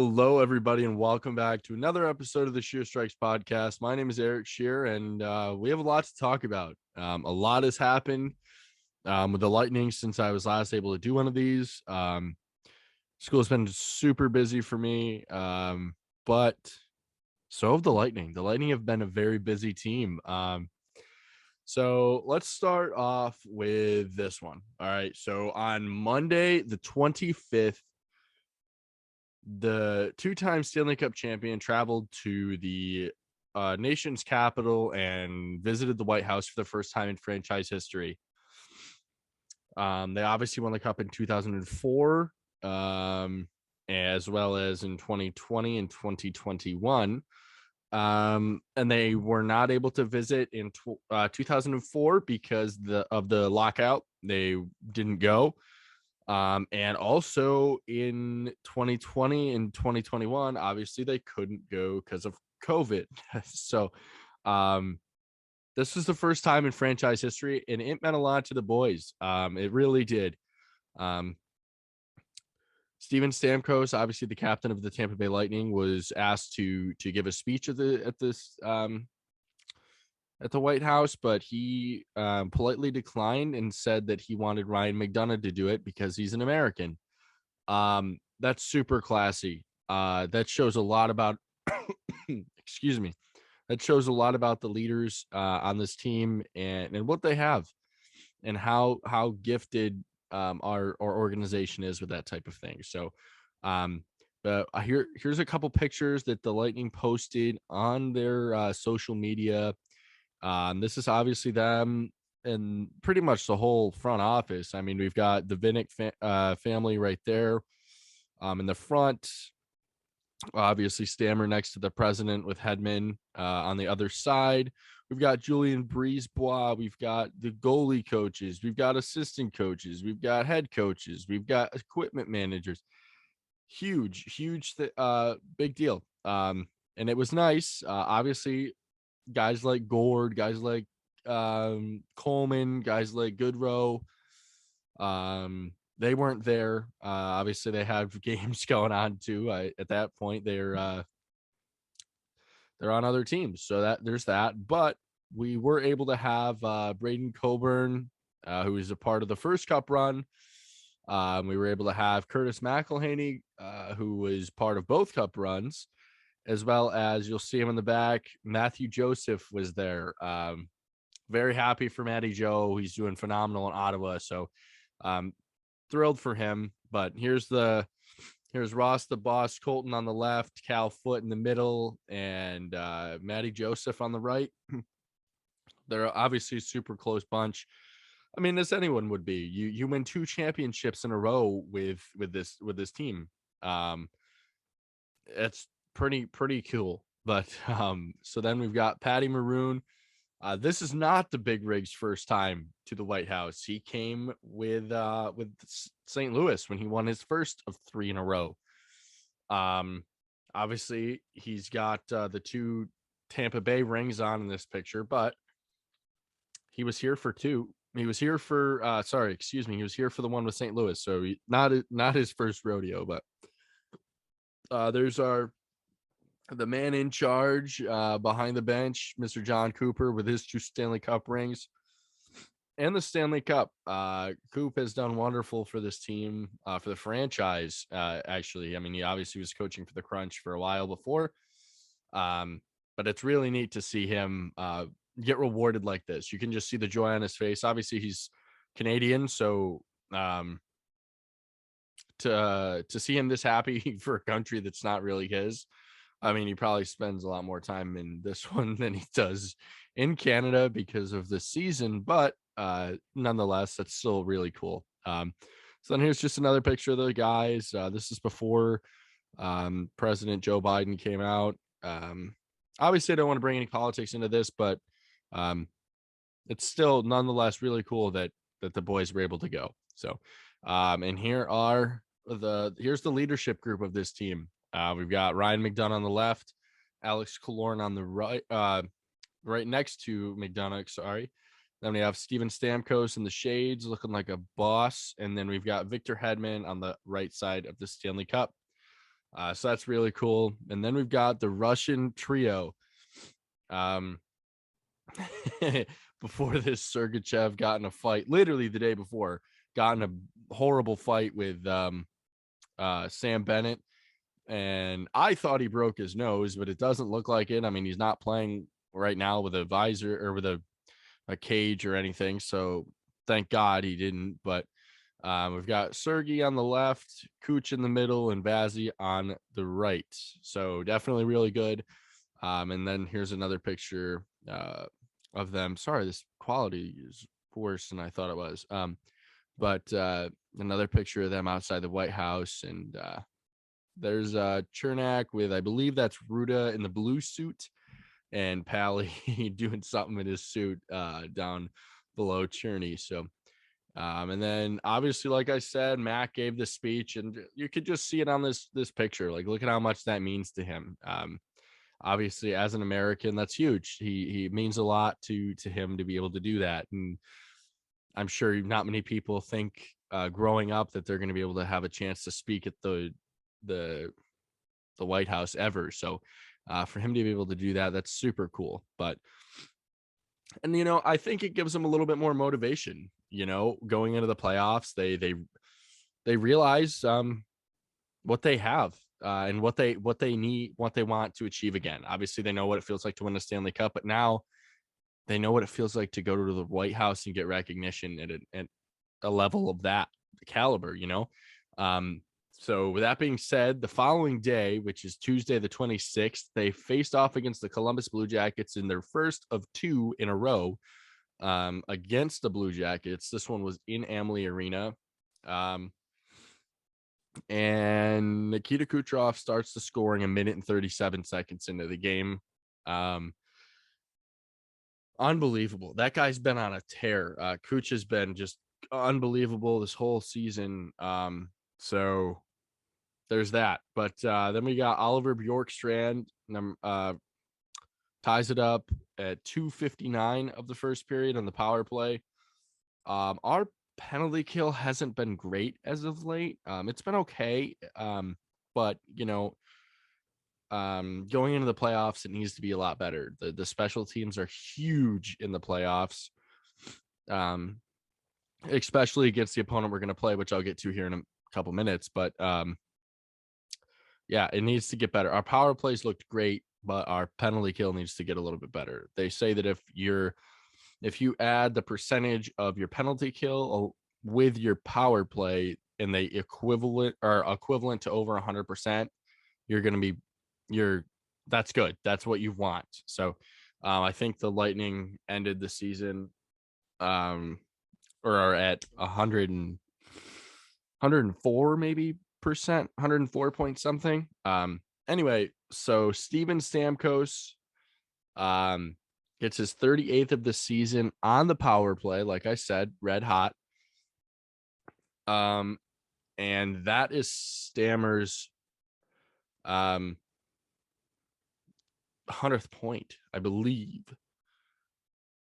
Hello, everybody, and welcome back to another episode of the Sheer Strikes podcast. My name is Eric Sheer, and we have a lot to talk about. A lot has happened with the Lightning since I was last able to do one of these. School's been super busy for me, but so have the Lightning. The Lightning have been a very busy team. So let's start off with this one. All right. So on Monday, the 25th, the two-time Stanley Cup champion traveled to the nation's capital and visited the White House for the first time in franchise history. They obviously won the cup in 2004, as well as in 2020 and 2021. And they were not able to visit in 2004 because of the lockout. They didn't go. And also in 2020 and 2021, obviously they couldn't go because of COVID. So this was the first time in franchise history, and it meant a lot to the boys. It really did. Steven Stamkos, obviously the captain of the Tampa Bay Lightning, was asked to give a speech at the White House, but he politely declined and said that he wanted Ryan McDonagh to do it because he's an American. That's super classy. That shows a lot about excuse me. That shows a lot about the leaders on this team and what they have and how gifted our organization is with that type of thing. So but here's a couple pictures that the Lightning posted on their social media. This is obviously them and pretty much the whole front office. I mean, we've got the Vinnick family right there in the front. Obviously, Stammer next to the president with Hedman on the other side. We've got Julian Brisebois. We've got the goalie coaches. We've got assistant coaches. We've got head coaches. We've got equipment managers. Huge, big deal. And it was nice. Obviously, guys like Gord, guys like Coleman, guys like Goodrow, they weren't there. Obviously, they have games going on too. At that point, they're on other teams, so that there's that. But we were able to have Braden Coburn, who was a part of the first Cup run. We were able to have Curtis McElhaney, who was part of both Cup runs, as well as you'll see him in the back. Matthew Joseph was there. Very happy for Matty Joe. He's doing phenomenal in Ottawa. So thrilled for him. But here's Ross the Boss Colton on the left, Cal Foote in the middle, and Matty Joseph on the right. They're obviously a super close bunch. I mean, as anyone would be. You win 2 championships in a row with this team. It's pretty cool. But so then we've got Patty Maroon. This is not the Big Rig's first time to the White House. He came with St. Louis when he won his first of 3 in a row. Obviously he's got the 2 Tampa Bay rings on in this picture, but he was here for 2. He was here for he was here for the one with St. Louis. So not his first rodeo, but there's the man in charge behind the bench, Mr. John Cooper, with his 2 Stanley Cup rings and the Stanley Cup. Coop has done wonderful for this team, for the franchise. Actually, I mean, he obviously was coaching for the Crunch for a while before, but it's really neat to see him get rewarded like this. You can just see the joy on his face. Obviously, he's Canadian, so to see him this happy for a country that's not really his. I mean, he probably spends a lot more time in this one than he does in Canada because of the season, but nonetheless, that's still really cool. So then here's just another picture of the guys. This is before President Joe Biden came out. Obviously, I don't want to bring any politics into this, but it's still nonetheless really cool that the boys were able to go. So, and here's the leadership group of this team. We've got Ryan McDonagh on the left, Alex Killorn on the right, right next to McDonagh. Sorry. Then we have Steven Stamkos in the shades looking like a boss. And then we've got Victor Hedman on the right side of the Stanley Cup. So that's really cool. And then we've got the Russian trio. Um, before this, Sergachev got in a fight, literally the day before, got in a horrible fight with Sam Bennett. And I thought he broke his nose, but it doesn't look like it. I mean, he's not playing right now with a visor or with a cage or anything. So thank God he didn't. But we've got Sergey on the left, Cooch in the middle, and Vazzy on the right. So definitely really good. And then here's another picture of them. Sorry, this quality is worse than I thought it was. But another picture of them outside the White House. And there's Chernak with, I believe that's Ruda in the blue suit, and Pally doing something in his suit down below Cherney. So, and then obviously, like I said, Mac gave the speech, and you could just see it on this picture. Like, look at how much that means to him. Obviously, as an American, that's huge. He means a lot to him to be able to do that, and I'm sure not many people think growing up that they're going to be able to have a chance to speak at the White House ever. So for him to be able to do that, that's super cool. But, and I think it gives them a little bit more motivation. Going into the playoffs, they realize what they have and what they need, what they want to achieve again. Obviously, they know what it feels like to win a Stanley Cup, but now they know what it feels like to go to the White House and get recognition at a level of that caliber. So with that being said, the following day, which is Tuesday, the 26th, they faced off against the Columbus Blue Jackets in their first of two in a row against the Blue Jackets. This one was in Amalie Arena. And Nikita Kucherov starts the scoring a minute and 37 seconds into the game. Unbelievable. That guy's been on a tear. Kuch has been just unbelievable this whole season. So there's that. But then we got Oliver Bjorkstrand ties it up at 2:59 of the first period on the power play. Our penalty kill hasn't been great as of late. It's been okay. But going into the playoffs, it needs to be a lot better. The special teams are huge in the playoffs. Especially against the opponent we're going to play, which I'll get to here in a couple minutes. But yeah, it needs to get better. Our power plays looked great, but our penalty kill needs to get a little bit better. They say that if you add the percentage of your penalty kill with your power play and they equivalent to over 100%, you're going to be that's good. That's what you want. So I think the Lightning ended the season or are at 104 maybe percent, 104 point something. Anyway, so Steven Stamkos gets his 38th of the season on the power play, like I said, red hot. And that is Stammer's 100th point, I believe.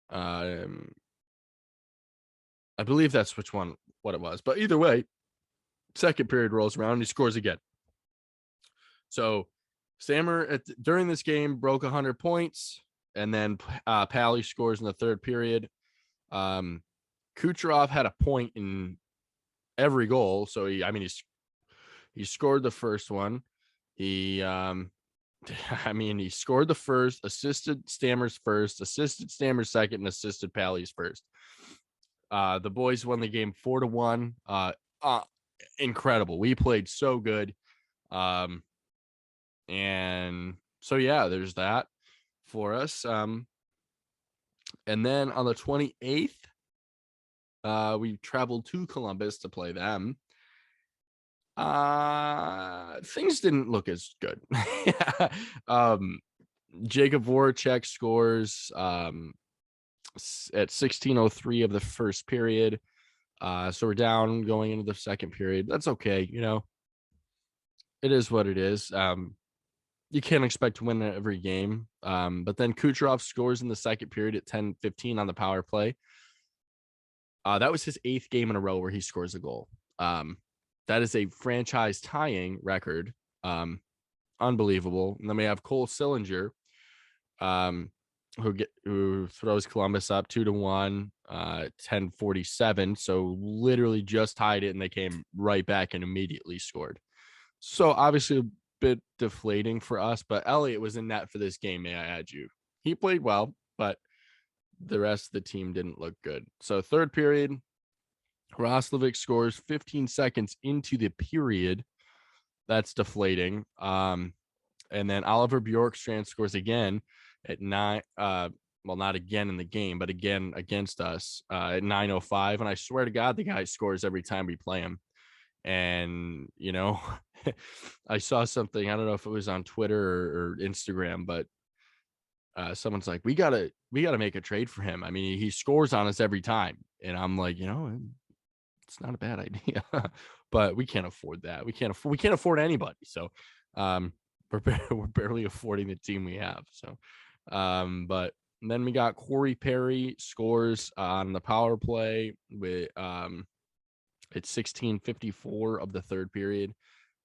I believe that's what it was. But either way, second period rolls around and he scores again. So Stammer during this game broke 100 points, and then Pally scores in the third period. Kucherov had a point in every goal. So he scored the first one. He scored the first, assisted Stammer's first, assisted Stammer's second, and assisted Pally's first. The boys won the game 4-1. Incredible. We played so good. And so, yeah, there's that for us. And then on the 28th, we traveled to Columbus to play them. Things didn't look as good. Jacob Voracek scores at 16:03 of the first period. So we're down going into the second period. That's okay. It is what it is. You can't expect to win every game. But then Kucherov scores in the second period at 10:15 on the power play. That was his 8th game in a row where he scores a goal. That is a franchise tying record Unbelievable. And then we have Cole Sillinger, who throws Columbus up 2-1, 10:47. So literally just tied it, and they came right back and immediately scored. So obviously a bit deflating for us, but Elliott was in net for this game. May I add you? He played well, but the rest of the team didn't look good. So third period, Roslovic scores 15 seconds into the period. That's deflating. And then Oliver Bjorkstrand scores again at 9. Well, not again in the game, but again against us at 9:05. And I swear to God, the guy scores every time we play him. And, I saw something, I don't know if it was on Twitter or Instagram, but someone's like, we gotta make a trade for him. I mean, he scores on us every time. And I'm like, it's not a bad idea, but we can't afford that. We can't afford anybody. So we're barely affording the team we have. So but then we got Corey Perry scores on the power play with it's 16:54 of the third period.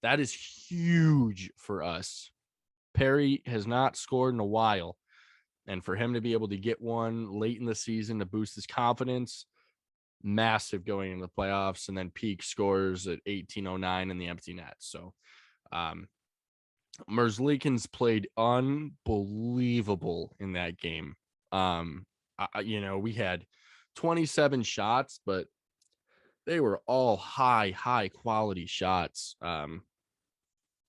That is huge for us. Perry has not scored in a while. And for him to be able to get one late in the season to boost his confidence, massive going into the playoffs. And then Peak scores at 18:09 in the empty net. So Merzlikins played unbelievable in that game. We had 27 shots, but they were all high quality shots.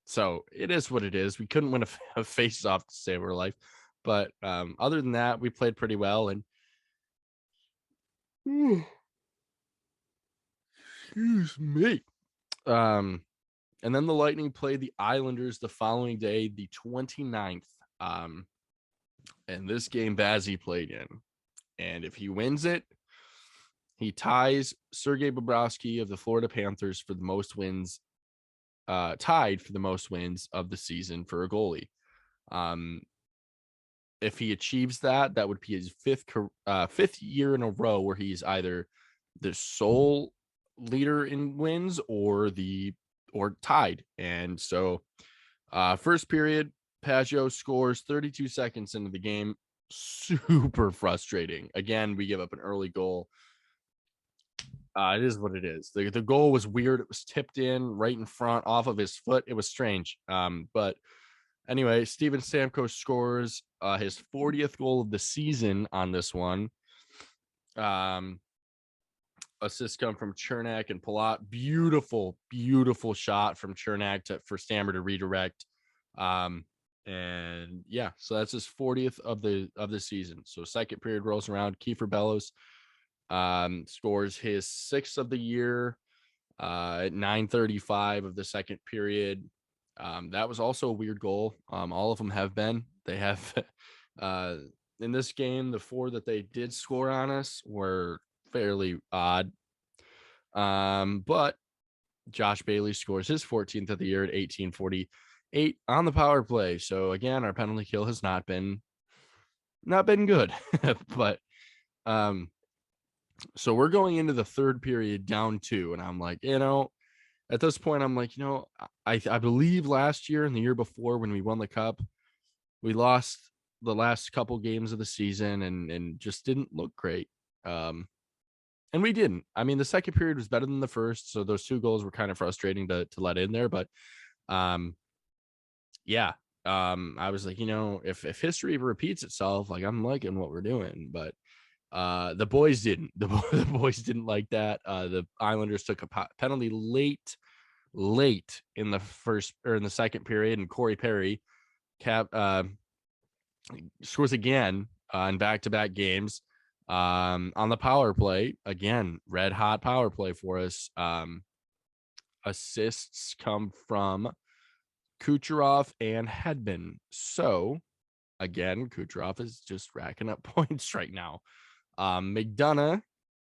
So it is what it is. We couldn't win a face-off to save our life. But other than that, we played pretty well. And excuse me. And then the Lightning played the Islanders the following day, the 29th. And this game Bazzi played in. And if he wins it, he ties Sergei Bobrovsky of the Florida Panthers for the most wins, tied for the most wins of the season for a goalie. If he achieves that, that would be his fifth year in a row where he's either the sole leader in wins or tied. And so first period, Pageau scores 32 seconds into the game. Super frustrating. Again, we give up an early goal. It is what it is. The goal was weird. It was tipped in right in front off of his foot. It was strange. But anyway, Steven Stamkos scores his 40th goal of the season on this one. Assists come from Chernak and Palat. Beautiful shot from Chernak for Stammer to redirect. And yeah, so that's his 40th of the season. So second period rolls around. Kiefer Bellows scores his 6th of the year at 9:35 of the second period. That was also a weird goal. All of them have been. They have in this game, the 4 that they did score on us were fairly odd. But Josh Bailey scores his 14th of the year at 18:48 on the power play. So again, our penalty kill has not been good. But so we're going into the third period down 2, and I'm like, at this point, I'm like, I believe last year and the year before when we won the cup, we lost the last couple games of the season and just didn't look great. And we didn't. I mean, the second period was better than the first, so those 2 goals were kind of frustrating to let in there. But yeah, I was like, if history repeats itself, like I'm liking what we're doing. But the boys didn't. The boys didn't like that. The Islanders took a penalty late in the first or in the second period, and Corey Perry scores again in back-to-back games on the power play. Again, red hot power play for us. Assists come from Kucherov and Hedman. So again, Kucherov is just racking up points right now. McDonough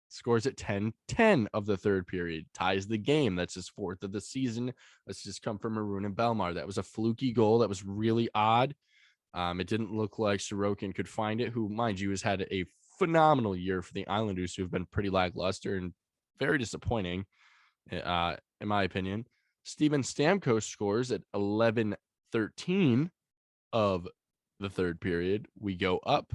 scores at 10:10 of the third period, ties the game. That's his 4th of the season. Let's just come from Maroon and Belmar. That was a fluky goal. That was really odd. It didn't look like Sorokin could find it, who, mind you, has had a phenomenal year for the Islanders, who have been pretty lackluster and very disappointing, in my opinion. Steven Stamkos scores at 11:13 of the third period. We go up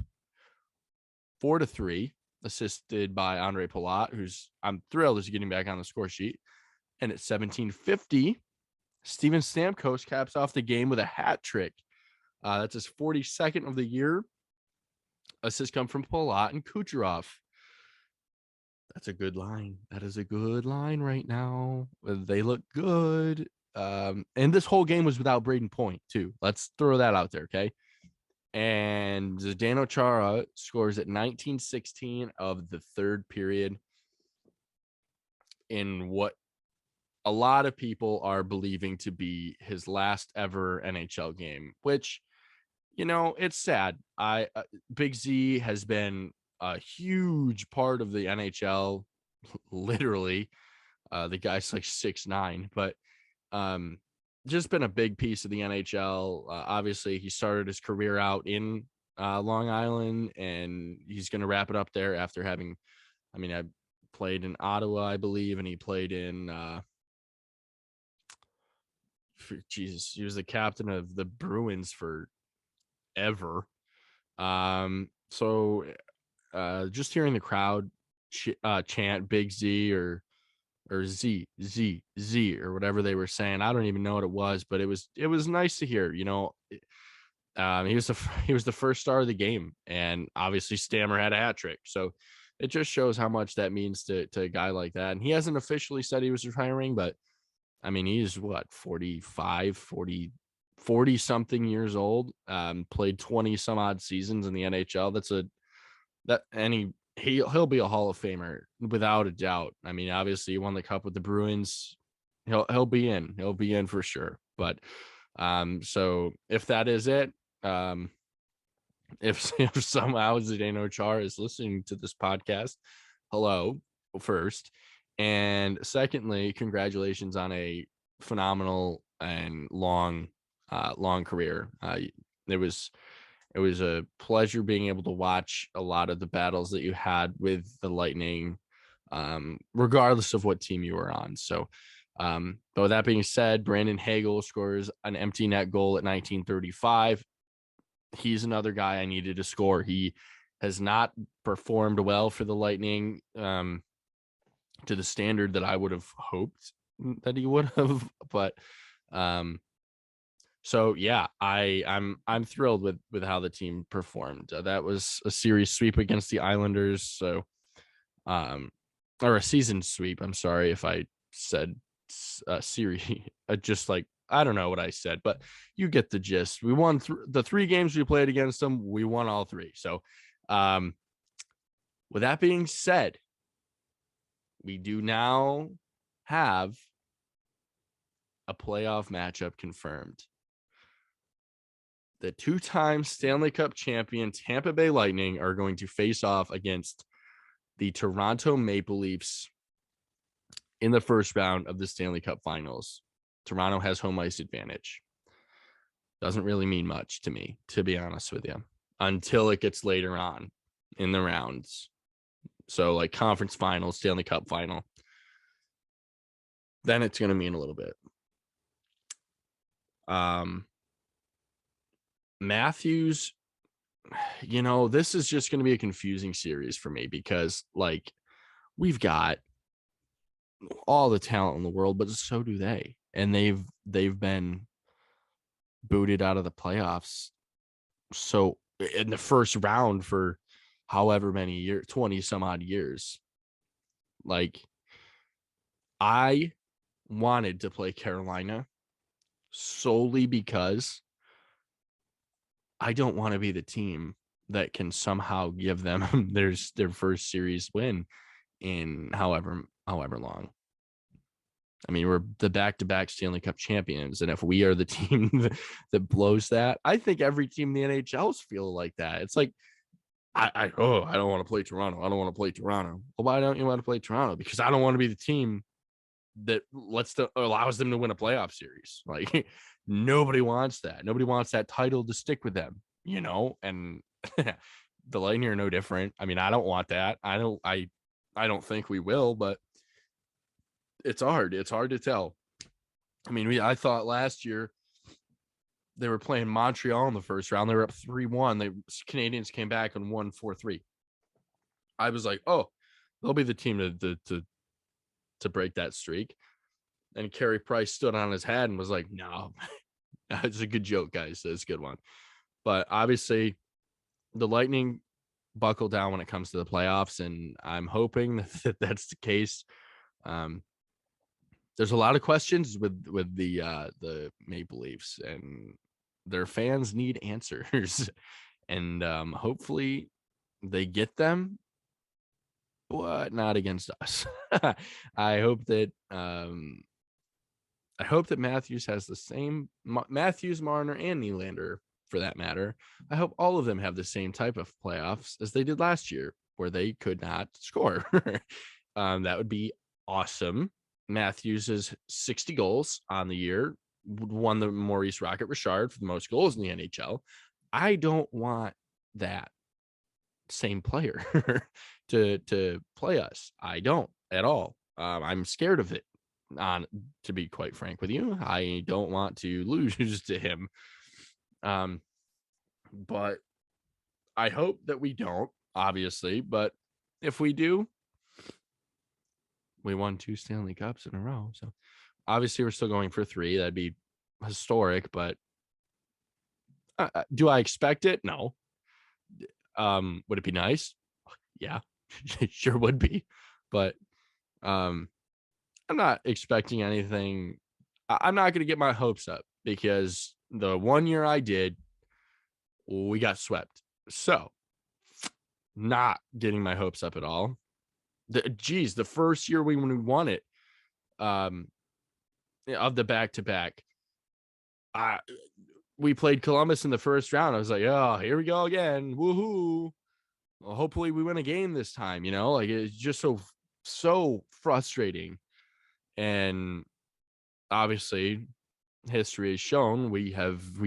4-3, assisted by Andre Palat, who's I'm thrilled is getting back on the score sheet. And at 17:50, Steven Stamkos caps off the game with a hat trick. That's his 42nd of the year. Assists come from Palat and Kucherov. That's a good line. That is a good line right now. They look good. And this whole game was without Braden Point, too. Let's throw that out there, okay? And Zdeno Chara scores at 19:16 of the third period in what a lot of people are believing to be his last ever NHL game, which, it's sad. Big Z has been a huge part of the NHL, literally. The guy's like 6'9", but just been a big piece of the NHL. Obviously, he started his career out in Long Island, and he's going to wrap it up there after having, I played in Ottawa, I believe, and he played in, Jesus, he was the captain of the Bruins forever. So just hearing the crowd chant Big Z or Z or whatever they were saying, I don't even know what it was, but it was nice to hear. He was the first star of the game, and obviously Stammer had a hat trick, so it just shows how much that means to a guy like that. And he hasn't officially said he was retiring, but he's what, 45, 40 something years old, played 20 some odd seasons in the NHL. He'll be a Hall of Famer without a doubt. Obviously he won the cup with the Bruins. He'll be in for sure. But so if that is it, if somehow Zdeno Chara is listening to this podcast, hello first, and secondly, congratulations on a phenomenal and long career. It was a pleasure being able to watch a lot of the battles that you had with the Lightning, regardless of what team you were on. So, but with that being said, Brandon Hagel scores an empty net goal at 19:35. He's another guy I needed to score. He has not performed well for the Lightning, to the standard that I would have hoped that he would have. But so yeah, I'm thrilled with how the team performed. That was a series sweep against the Islanders. So, or a season sweep. I'm sorry if I said series, just like, I don't know what I said, but you get the gist. We won the 3 games we played against them. We won all 3. So, with that being said, we do now have a playoff matchup confirmed. The 2-time Stanley Cup champion Tampa Bay Lightning are going to face off against the Toronto Maple Leafs in the first round of the Stanley Cup Finals. Toronto has home ice advantage. Doesn't really mean much to me, to be honest with you, until it gets later on in the rounds. So like conference final, Stanley Cup final, then it's going to mean a little bit. Matthews, this is just going to be a confusing series for me because like we've got all the talent in the world, but so do they. And they've been booted out of the playoffs. So in the first round for however many years, 20 some odd years, like I wanted to play Carolina solely because I don't want to be the team that can somehow give them their first series win in however long. We're the back-to-back Stanley Cup champions, and if we are the team that blows that, I think every team in the NHL's feel like that. It's like, I don't want to play Toronto. I don't want to play Toronto. Well, why don't you want to play Toronto? Because I don't want to be the team that allows them to win a playoff series. Like nobody wants that. Nobody wants that title to stick with them, and the Lightning are no different. I don't want that. I don't think we will, but it's hard to tell. I mean, I thought last year they were playing Montreal in the first round. They were up 3-1. The Canadians came back and won 4-3. I was like, oh, they'll be the team to break that streak. And Carey Price stood on his head and was like, no, it's a good joke, guys. It's a good one. But obviously, the Lightning buckle down when it comes to the playoffs, and I'm hoping that that's the case. There's a lot of questions with the Maple Leafs, and their fans need answers, and hopefully they get them, but not against us. I hope that Matthews has the same Matthews, Marner, and Nylander for that matter. I hope all of them have the same type of playoffs as they did last year, where they could not score. That would be awesome. Matthews is 60 goals on the year, won the Maurice Rocket Richard for the most goals in the NHL. I don't want that same player to play us. I don't at all. I'm scared of it. To be quite frank with you, I don't want to lose to him. But I hope that we don't, obviously. But if we do, we won 2 Stanley Cups in a row. So obviously we're still going for 3. That'd be historic, but do I expect it? No. Would it be nice? Yeah, it sure would be. But I'm not expecting anything. I'm not going to get my hopes up, because the one year I did, we got swept. So not getting my hopes up at all. The first year when we won it, of the back-to-back, we played Columbus in the first round. I was like, oh, here we go again. Woohoo. Well, hopefully we win a game this time, like it's just so frustrating. And obviously history has shown we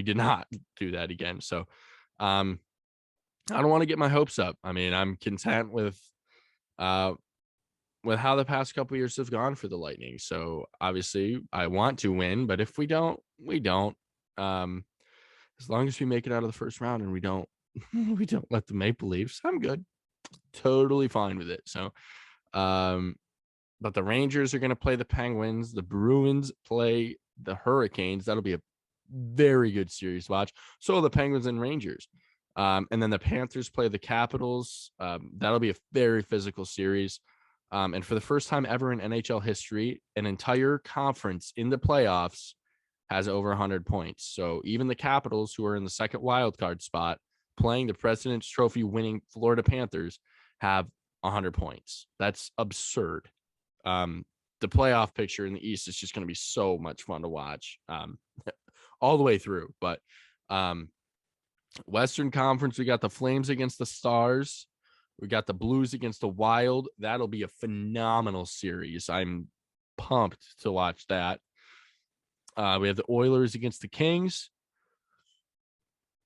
did not do that again. So I don't want to get my hopes up. I mean, I'm content with how the past couple years have gone for the Lightning. So obviously I want to win, but if we don't, we don't. As long as we make it out of the first round and we don't let the Maple Leafs, I'm good. Totally fine with it. So but the Rangers are going to play the Penguins. The Bruins play the Hurricanes. That'll be a very good series to watch. So the Penguins and Rangers. And then the Panthers play the Capitals. That'll be a very physical series. And for the first time ever in NHL history, an entire conference in the playoffs has over 100 points. So even the Capitals, who are in the second wildcard spot, playing the President's Trophy winning Florida Panthers, have 100 points. That's absurd. The playoff picture in the East is just going to be so much fun to watch all the way through. But Western Conference, we got the Flames against the Stars. We got the Blues against the Wild. That'll be a phenomenal series. I'm pumped to watch that. We have the Oilers against the Kings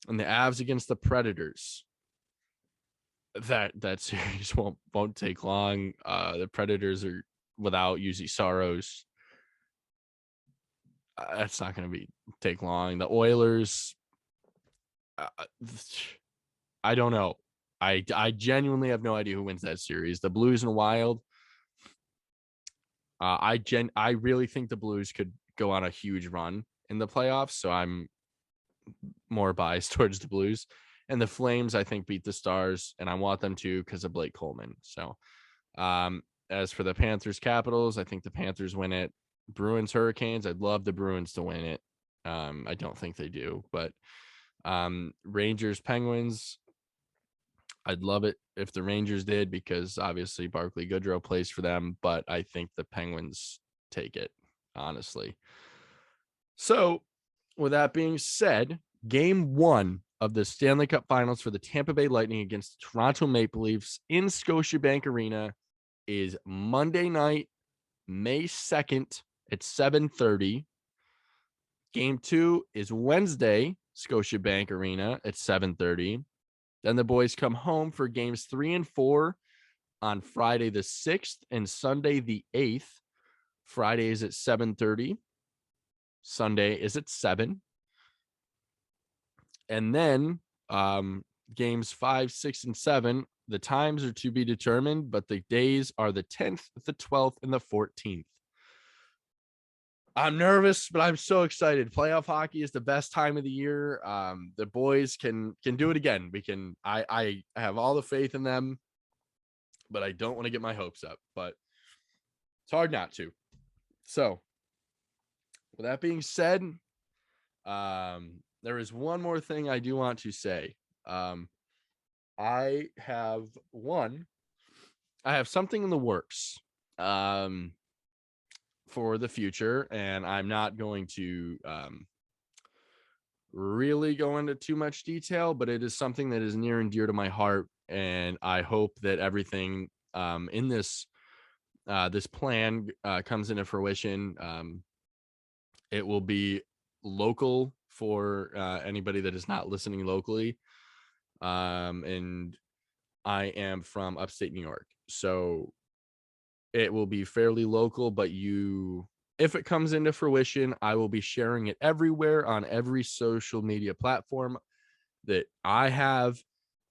and the Avs against the Predators. That series won't take long. The Predators are without Juuse Saros. That's not going to take long. The Oilers, I don't know. I genuinely have no idea who wins that series. The Blues and Wild. I really think the Blues could go on a huge run in the playoffs, so I'm more biased towards the Blues. And the Flames, I think, beat the Stars, and I want them to because of Blake Coleman. So as for the Panthers Capitals, I think the Panthers win it. Bruins Hurricanes, I'd love the Bruins to win it. I don't think they do, but Rangers Penguins, I'd love it if the Rangers did, because obviously Barclay Goodrow plays for them, but I think the Penguins take it, honestly. So with that being said, game 1 of the Stanley Cup Finals for the Tampa Bay Lightning against the Toronto Maple Leafs in Scotiabank Arena is Monday night, May 2nd at 7:30. Game 2 is Wednesday, Scotiabank Arena at 7:30. Then the boys come home for games 3 and 4 on Friday the 6th and Sunday the 8th. Friday is at 7:30. Sunday is at 7. And then games 5, 6, and 7, the times are to be determined, but the days are the 10th, the 12th, and the 14th. I'm nervous, but I'm so excited. Playoff hockey is the best time of the year. The boys can do it again. I have all the faith in them, but I don't want to get my hopes up. But it's hard not to. So, with that being said, there is one more thing I do want to say. I have something in the works for the future, and I'm not going to really go into too much detail, but it is something that is near and dear to my heart, and I hope that everything in this plan comes into fruition. It will be local for anybody that is not listening locally, and I am from upstate New York, so it will be fairly local, but if it comes into fruition, I will be sharing it everywhere on every social media platform that I have,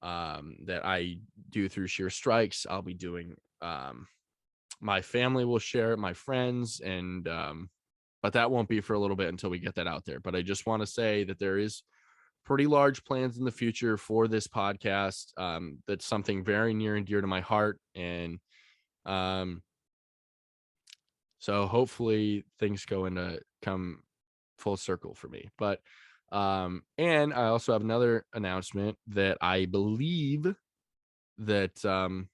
that I do through Sheer Strikes. I'll be doing, my family will share it, my friends, and but that won't be for a little bit until we get that out there. But I just want to say that there is pretty large plans in the future for this podcast. That's something very near and dear to my heart, and so hopefully things come full circle for me. But and I also have another announcement that I believe that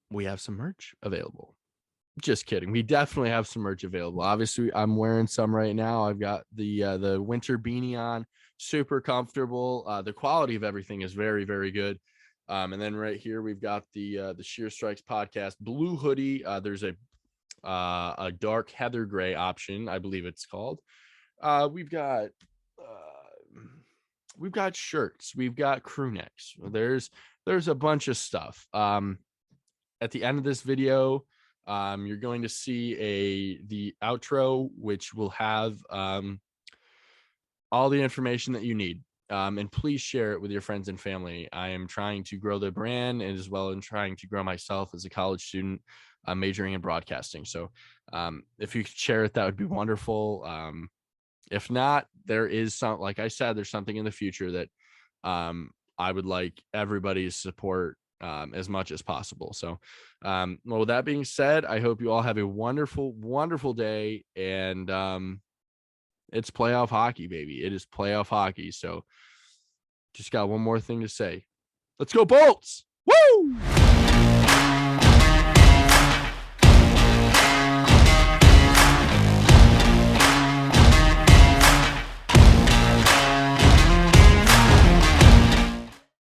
we have some merch available. Just kidding. We definitely have some merch available. Obviously, I'm wearing some right now. I've got the winter beanie on, super comfortable. The quality of everything is very, very good. And then right here we've got the Sheer Strikes podcast blue hoodie. There's a dark heather gray option, I believe it's called. We've got shirts. We've got crew necks. There's a bunch of stuff. At the end of this video, you're going to see the outro, which will have all the information that you need. And please share it with your friends and family. I am trying to grow the brand, and as well as trying to grow myself as a college student, majoring in broadcasting. So if you could share it, that would be wonderful. If not, there is like I said, there's something in the future that I would like everybody's support as much as possible. So, well, with that being said, I hope you all have a wonderful, wonderful day. And it's playoff hockey, baby. It is playoff hockey. So just got one more thing to say. Let's go Bolts. Woo!